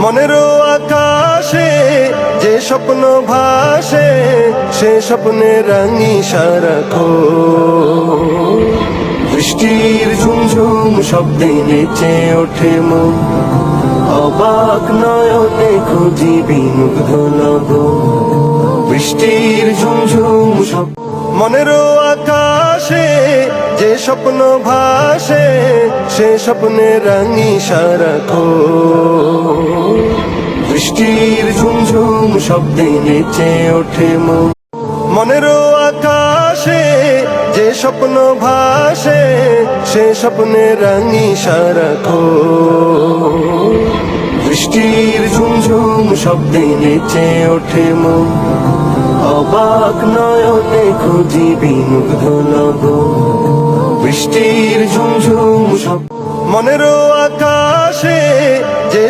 মনেরও আকাশে যে স্বপ্ন ভাসে, সে স্বপ্নে রাঙি সারাক্ষণ। বৃষ্টির ঝুমঝুম শব্দে নেচে ওঠে মন, অবাক নয়নে খুঁজি বিমুগ্ধ লগন। বৃষ্টির ঝুমঝুম শব্দ মনেরও আকাশে যে স্বপ্ন ভাসে, সে স্বপ্নে রাঙি সারাক্ষণ। বৃষ্টির ঝুমঝুম শব্দে নেচে ওঠে মন, মনেরও আকাশে যে স্বপ্ন ভাসে, সে স্বপ্নে রাঙি সারাক্ষণ। বৃষ্টির ঝুমঝুম শব্দে নেচে ওঠে মন, অবাক নয়নে খুঁজি বিমুগ্ধ লগন। বৃষ্টির ঝুমঝুম শব্দ মনেরও আকাশে যে